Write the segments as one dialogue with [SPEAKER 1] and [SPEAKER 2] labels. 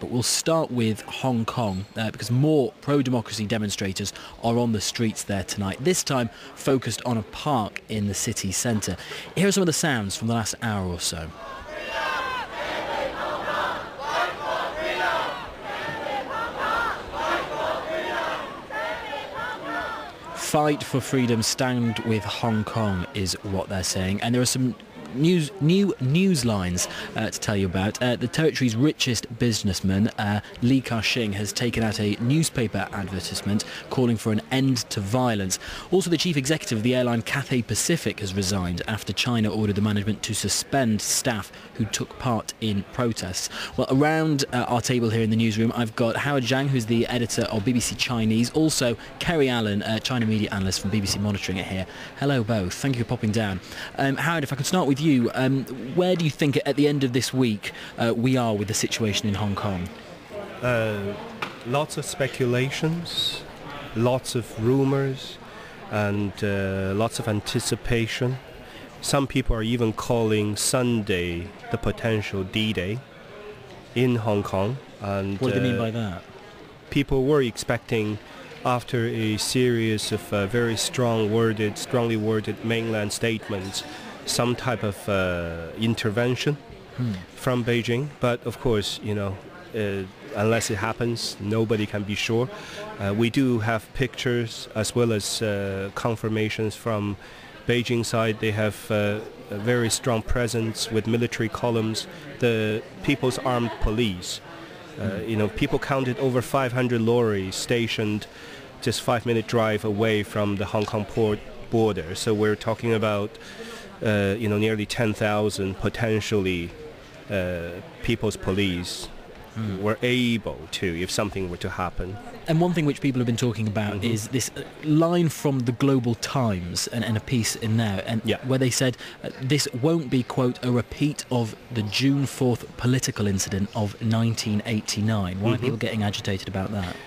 [SPEAKER 1] but we'll start with Hong Kong because more pro-democracy demonstrators are on the streets there tonight, this time focused on a park in the city centre. Here are some of the sounds from the last hour or so. Fight for freedom, stand with Hong Kong is what they're saying, and there are some new news lines to tell you about. The territory's richest businessman, Li Ka-shing, has taken out a newspaper advertisement calling for an end to violence. Also, the chief executive of the airline Cathay Pacific has resigned after China ordered the management to suspend staff who took part in protests. Well, around our table here in the newsroom, I've got Howard Zhang, who's the editor of BBC Chinese, also Kerry Allen, China media analyst from BBC Monitoring It here. Hello both, thank you for popping down. Howard, if I could start with you, where do you think at the end of this week we are with the situation in Hong Kong?
[SPEAKER 2] Lots of speculations, lots of rumours, and lots of anticipation. Some people are even calling Sunday the potential D-Day in Hong Kong. And
[SPEAKER 1] what do they mean by that?
[SPEAKER 2] People were expecting, after a series of very strongly worded mainland statements, some type of intervention from Beijing. But of course, unless it happens, nobody can be sure. We do have pictures as well as confirmations from Beijing side. They have a very strong presence with military columns, the People's Armed Police. People counted over 500 lorries stationed just 5-minute drive away from the Hong Kong port border. So we're talking about nearly 10,000 potentially People's Police were able to, if something were to happen.
[SPEAKER 1] And one thing which people have been talking about is this line from the Global Times and a piece in there, and where they said this won't be, quote, a repeat of the June 4th political incident of 1989. Why are people getting agitated about that?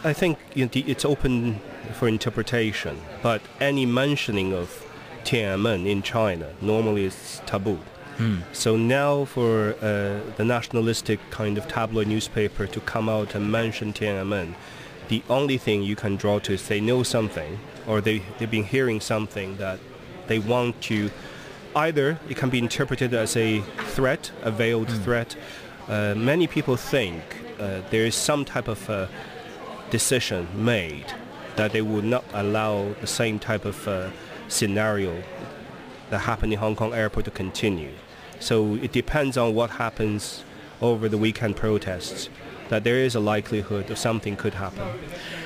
[SPEAKER 2] I think it's open for interpretation, but any mentioning of Tiananmen in China normally is taboo. So now for the nationalistic kind of tabloid newspaper to come out and mention Tiananmen, the only thing you can draw to is they know something, or they've been hearing something that they want to, either it can be interpreted as a threat, a veiled threat. Many people think there is some type of decision made that they would not allow the same type of scenario that happened in Hong Kong airport to continue. So it depends on what happens over the weekend protests, that there is a likelihood of something could happen.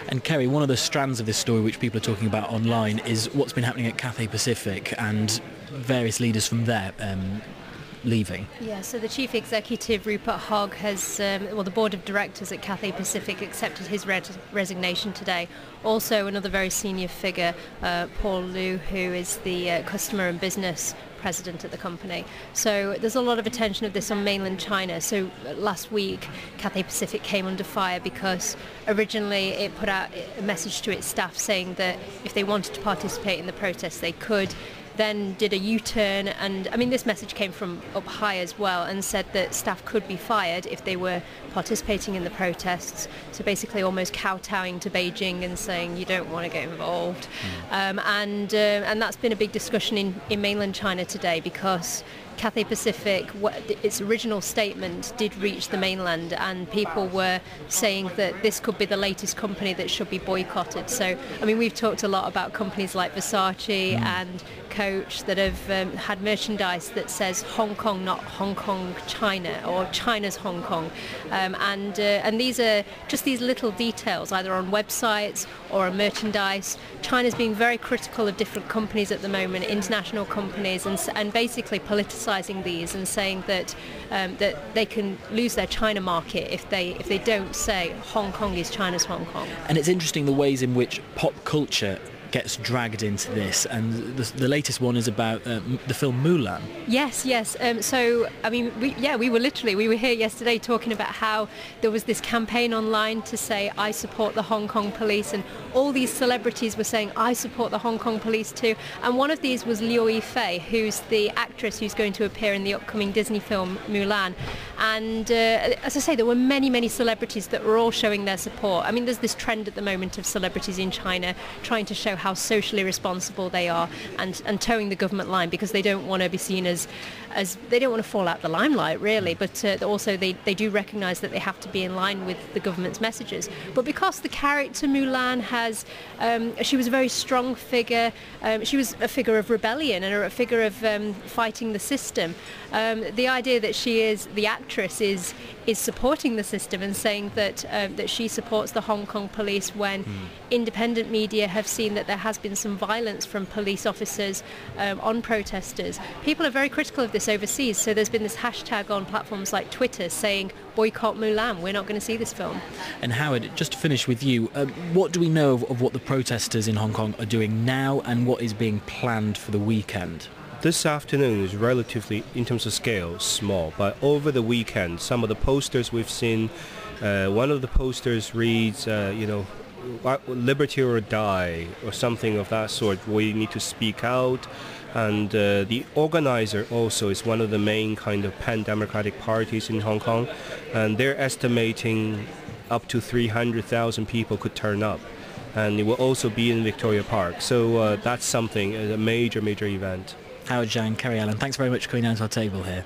[SPEAKER 1] And Kerry, one of the strands of this story which people are talking about online is what's been happening at Cathay Pacific and various leaders from there leaving.
[SPEAKER 3] Yeah, so the chief executive, Rupert Hogg, has, the board of directors at Cathay Pacific accepted his resignation today. Also, another very senior figure, Paul Liu, who is the customer and business president at the company. So there's a lot of attention of this on mainland China. So last week, Cathay Pacific came under fire because originally it put out a message to its staff saying that if they wanted to participate in the protests, they could. Then did a U-turn, and this message came from up high as well, and said that staff could be fired if they were participating in the protests. So basically almost kowtowing to Beijing and saying you don't want to get involved. And that's been a big discussion in mainland China today, because Cathay Pacific, its original statement did reach the mainland, and people were saying that this could be the latest company that should be boycotted. So, we've talked a lot about companies like Versace and Coach that have had merchandise that says Hong Kong, not Hong Kong, China, or China's Hong Kong. And these are just these little details, either on websites or on merchandise. China's being very critical of different companies at the moment, international companies, and basically politicizing these and saying that that they can lose their China market if they don't say Hong Kong is China's Hong Kong.
[SPEAKER 1] And it's interesting the ways in which pop culture gets dragged into this, and the latest one is about the film Mulan.
[SPEAKER 3] Yes. So we were here yesterday talking about how there was this campaign online to say I support the Hong Kong police, and all these celebrities were saying I support the Hong Kong police too. And one of these was Liu Yifei, who's the actress who's going to appear in the upcoming Disney film Mulan. And as I say, there were many celebrities that were all showing their support. I mean, there's this trend at the moment of celebrities in China trying to show how socially responsible they are and towing the government line, because they don't want to be seen as they don't want to fall out the limelight, really, but also they do recognise that they have to be in line with the government's messages. But because the character Mulan she was a very strong figure, she was a figure of rebellion and a figure of fighting the system. The idea that she is, the actress is supporting the system and saying that she supports the Hong Kong police when independent media have seen that there has been some violence from police officers on protesters. People are very critical of this overseas, so there's been this hashtag on platforms like Twitter saying boycott Mulan, we're not going to see this film.
[SPEAKER 1] And Howard, just to finish with you, what do we know of what the protesters in Hong Kong are doing now and what is being planned for the weekend?
[SPEAKER 2] This afternoon is relatively, in terms of scale, small, but over the weekend, some of the posters we've seen, one of the posters reads, liberty or die, or something of that sort. We need to speak out. And the organizer also is one of the main kind of pan-democratic parties in Hong Kong, and they're estimating up to 300,000 people could turn up. And it will also be in Victoria Park. So that's something, a major event.
[SPEAKER 1] Howard Zhang, Kerry Allen, thanks very much for coming down to our table here.